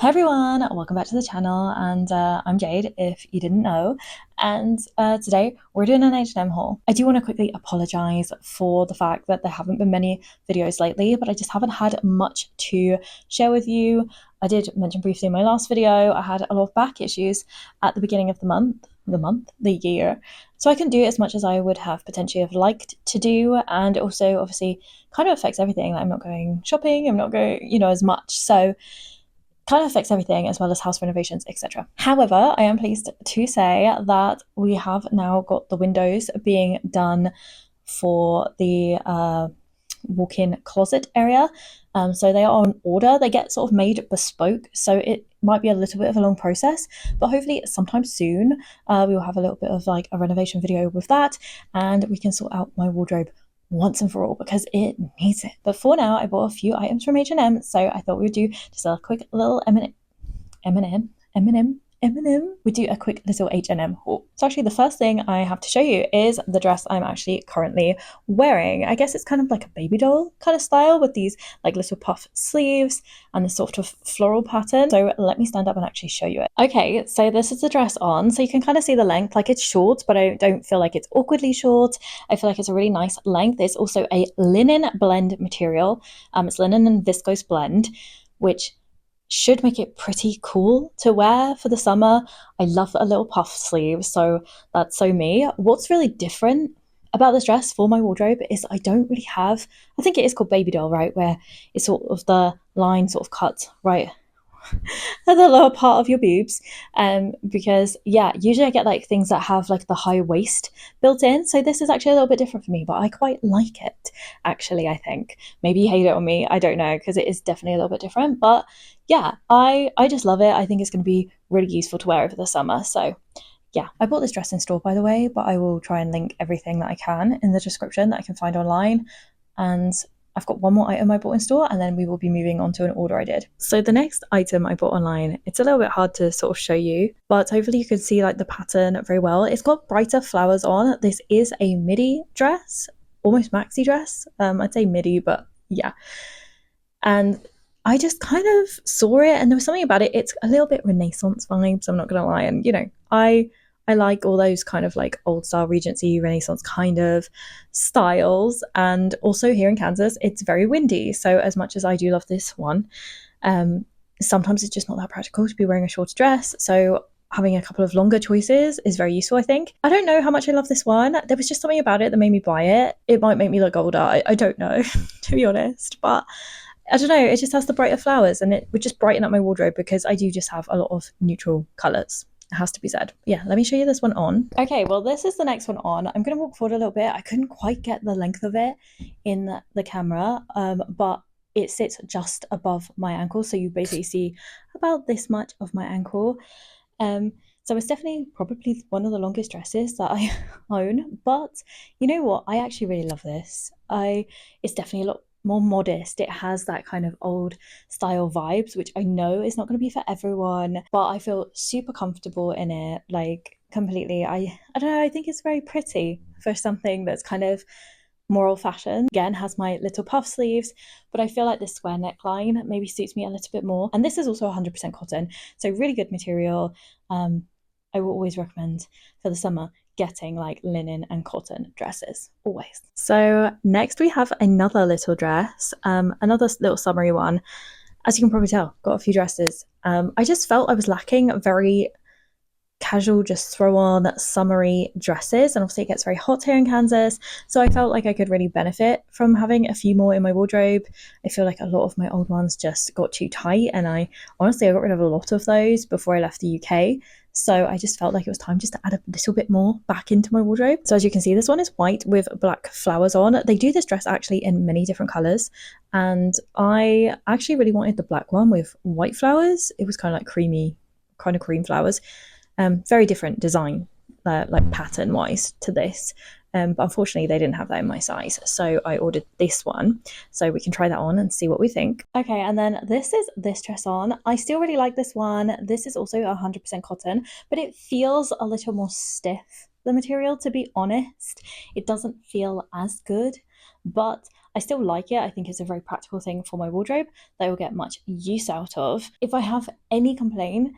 Hey everyone, welcome back to the channel, and I'm Jade, if you didn't know, and today we're doing an H&M haul. I do want to quickly apologise for the fact that there haven't been many videos lately, but I just haven't had much to share with you. I did mention briefly in my last video, I had a lot of back issues at the beginning of the year, so I couldn't do as much as I would have potentially have liked to do, and also obviously kind of affects everything. Like, I'm not going shopping, I'm not going, as much, so kind of affects everything, as well as house renovations, etc. However, I am pleased to say that we have now got the windows being done for the walk-in closet area. So they are on order. They get sort of made bespoke, so it might be a little bit of a long process, but hopefully sometime soon we will have a little bit of like a renovation video with that, and we can sort out my wardrobe once and for all, because it needs it. But for now, I bought a few items from H&M, so I thought we'd do just a quick little we do a quick little H&M haul. So actually the first thing I have to show you is the dress I'm actually currently wearing. I guess it's kind of like a baby doll kind of style with these like little puff sleeves and this sort of floral pattern. So let me stand up and actually show you it. Okay, so this is the dress on. So you can kind of see the length, like it's short, but I don't feel like it's awkwardly short. I feel like it's a really nice length. It's also a linen blend material. It's linen and viscose blend, which should make it pretty cool to wear for the summer. I love a little puff sleeve, so that's so me. What's really different about this dress for my wardrobe is I don't really have, I think it is called baby doll, right, where it's sort of the line sort of cut right at the lower part of your boobs, because yeah, usually I get like things that have like the high waist built in, so this is actually a little bit different for me, but I quite like it actually. I think maybe you hate it on me, I don't know, because it is definitely a little bit different, but yeah, I just love it. I think it's going to be really useful to wear over the summer. So yeah, I bought this dress in store, by the way, but I will try and link everything that I can in the description that I can find online. And I've got one more item I bought in store, and then we will be moving on to an order I did. So the next item I bought online, it's a little bit hard to sort of show you, but hopefully you can see like the pattern very well. It's got brighter flowers on. This is a midi dress, almost maxi dress. I'd say midi, but yeah. And I just kind of saw it, and there was something about it. It's a little bit Renaissance vibes, I'm not gonna lie. And I like all those kind of like old style Regency Renaissance kind of styles. And also here in Kansas, it's very windy. So as much as I do love this one, sometimes it's just not that practical to be wearing a shorter dress. So having a couple of longer choices is very useful, I think. I don't know how much I love this one. There was just something about it that made me buy it. It might make me look older. I don't know, to be honest. But I don't know, it just has the brighter flowers, and it would just brighten up my wardrobe because I do just have a lot of neutral colours. It has to be said. Yeah, let me show you this one on. Okay, well, this is the next one on. I'm going to walk forward a little bit. I couldn't quite get the length of it in the camera, but it sits just above my ankle. So you basically see about this much of my ankle. So it's definitely probably one of the longest dresses that I own. But you know what? I actually really love this. It's definitely a lot more modest. It has that kind of old style vibes, which I know is not going to be for everyone, but I feel super comfortable in it, like completely. I don't know, I think it's very pretty for something that's kind of more old fashioned. Again, has my little puff sleeves, but I feel like this square neckline maybe suits me a little bit more. And this is also 100% cotton, so really good material. I will always recommend for the summer getting like linen and cotton dresses, always. So next we have another little dress, another little summery one. As you can probably tell, got a few dresses. I just felt I was lacking very casual, just throw on summery dresses, and obviously it gets very hot here in Kansas, so I felt like I could really benefit from having a few more in my wardrobe. I feel like a lot of my old ones just got too tight, and I got rid of a lot of those before I left the UK. So I just felt like it was time just to add a little bit more back into my wardrobe. So as you can see, this one is white with black flowers on. They do this dress actually in many different colours, and I actually really wanted the black one with white flowers. It was kind of like creamy, kind of cream flowers. Very different design, like pattern wise to this. But unfortunately they didn't have that in my size, so I ordered this one, so we can try that on and see what we think. Okay, and then this is this dress on. I still really like this one. This is also 100% cotton, but it feels a little more stiff the material, to be honest. It doesn't feel as good, but I still like it. I think it's a very practical thing for my wardrobe that I will get much use out of. If I have any complaint,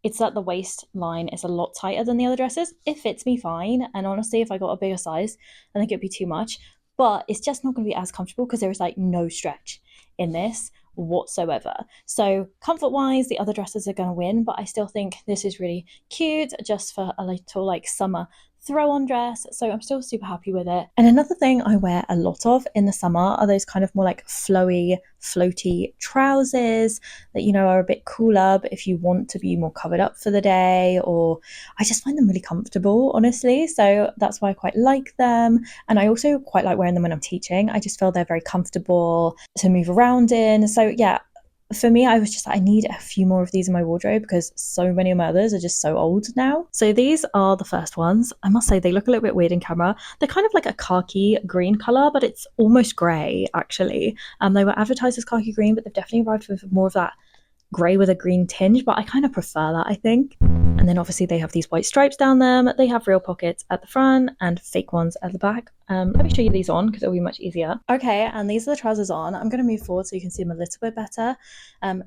it's that the waistline is a lot tighter than the other dresses. It fits me fine, and honestly, if I got a bigger size, I think it'd be too much. But it's just not going to be as comfortable because there is like no stretch in this whatsoever. So comfort wise, the other dresses are going to win, but I still think this is really cute just for a little like summer throw on dress. So I'm still super happy with it. And another thing I wear a lot of in the summer are those kind of more like flowy, floaty trousers that, you know, are a bit cooler, but if you want to be more covered up for the day, or I just find them really comfortable, honestly. So that's why I quite like them. And I also quite like wearing them when I'm teaching. I just feel they're very comfortable to move around in. So yeah, for me, I was just like, I need a few more of these in my wardrobe because so many of my others are just so old now. So these are the first ones. I must say they look a little bit weird in camera. They're kind of like a khaki green colour, but it's almost grey actually. They were advertised as khaki green, but they've definitely arrived with more of that grey with a green tinge, but I kind of prefer that, I think. And then obviously they have these white stripes down them. They have real pockets at the front and fake ones at the back. Let me show you these on because it'll be much easier. Okay, and these are the trousers on. I'm going to move forward so you can see them a little bit better.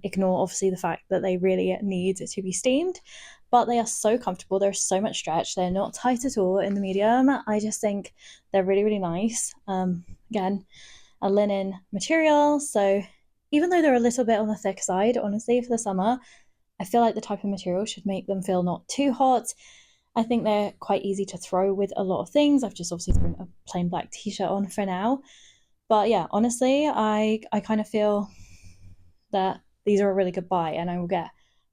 Ignore obviously the fact that they really need to be steamed, but they are so comfortable. There's so much stretch. They're not tight at all in the medium. I just think they're really, really nice. Again, a linen material, so even though they're a little bit on the thick side, honestly, for the summer, I feel like the type of material should make them feel not too hot. I think they're quite easy to throw with a lot of things. I've just obviously thrown a plain black t-shirt on for now. But yeah, honestly, I kind of feel that these are a really good buy and I will get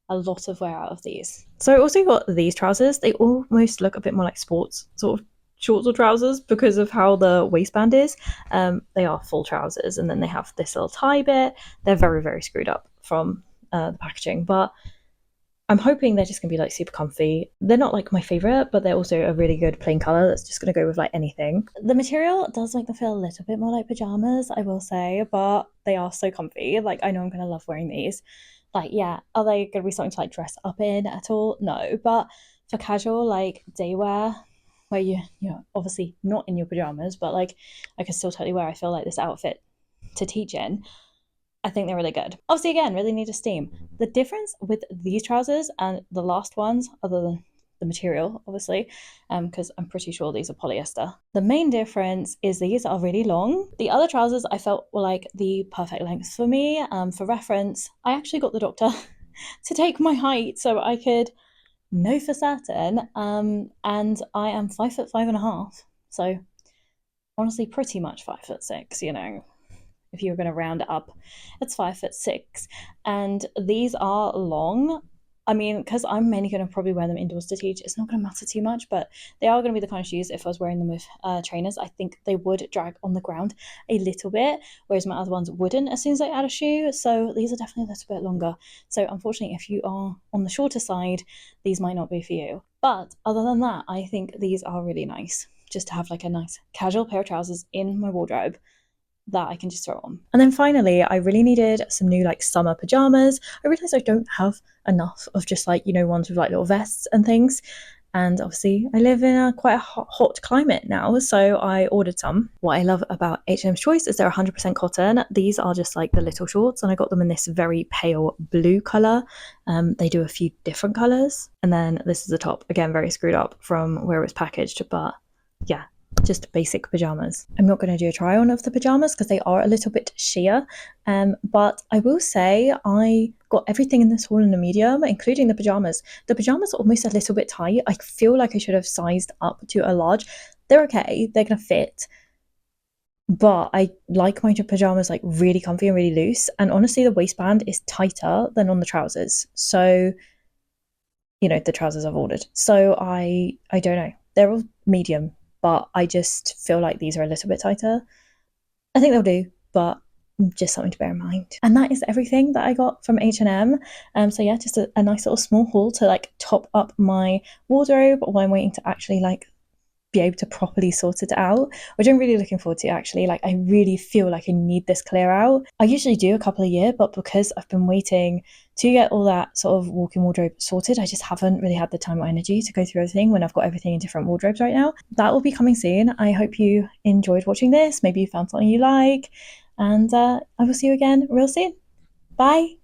a lot of wear out of these. So I also got these trousers. They almost look a bit more like sports sort of shorts or trousers because of how the waistband is. They are full trousers and then they have this little tie bit. They're very, very screwed up from the packaging, but I'm hoping they're just gonna be like super comfy. They're not like my favorite, but they're also a really good plain color that's just gonna go with like anything. The material does make them feel a little bit more like pajamas, I will say, but they are so comfy. Like I know I'm gonna love wearing these. Like yeah, are they gonna be something to like dress up in at all? No, but for casual like day wear, where you're obviously not in your pajamas, but like I can still totally wear, I feel like, this outfit to teach in. I think they're really good. Obviously, again, really need to steam. The difference with these trousers and the last ones, other than the material, obviously, because I'm pretty sure these are polyester. The main difference is these are really long. The other trousers I felt were like the perfect length for me. For reference, I actually got the doctor to take my height so I could know for certain. And I am 5'5.5", so honestly, pretty much 5'6", you know. If you're going to round it up, it's 5'6", and these are long. I mean, because I'm mainly going to probably wear them indoors to teach, it's not going to matter too much, but they are going to be the kind of shoes, if I was wearing them with trainers, I think they would drag on the ground a little bit, whereas my other ones wouldn't as soon as I add a shoe. So these are definitely a little bit longer. So unfortunately, if you are on the shorter side, these might not be for you. But other than that, I think these are really nice, just to have like a nice casual pair of trousers in my wardrobe that I can just throw on. And then finally, I really needed some new like summer pajamas. I realized I don't have enough of just like, you know, ones with like little vests and things. And obviously I live in a quite a hot climate now, so I ordered some. What I love about H&M's Choice is they're 100% cotton. These are just like the little shorts, and I got them in this very pale blue colour. They do a few different colours. And then this is the top, again, very screwed up from where it was packaged, but yeah, just basic pajamas. I'm not going to do a try on of the pajamas because they are a little bit sheer, but I will say I got everything in this haul in a medium, including the pajamas. The pajamas are almost a little bit tight. I feel like I should have sized up to a large. They're okay, they're going to fit, but I like my pajamas like really comfy and really loose, and honestly the waistband is tighter than on the trousers, so you know, the trousers I've ordered. So I don't know, they're all medium, but I just feel like these are a little bit tighter. I think they'll do, but just something to bear in mind. And that is everything that I got from H&M. So yeah, just a nice little small haul to like top up my wardrobe while I'm waiting to actually like be able to properly sort it out, which I'm really looking forward to actually. Like, I really feel like I need this clear out. I usually do a couple a year, but because I've been waiting to get all that sort of walk-in wardrobe sorted, I just haven't really had the time or energy to go through everything when I've got everything in different wardrobes right now. That will be coming soon. I hope you enjoyed watching this. Maybe you found something you like, and I will see you again real soon. Bye.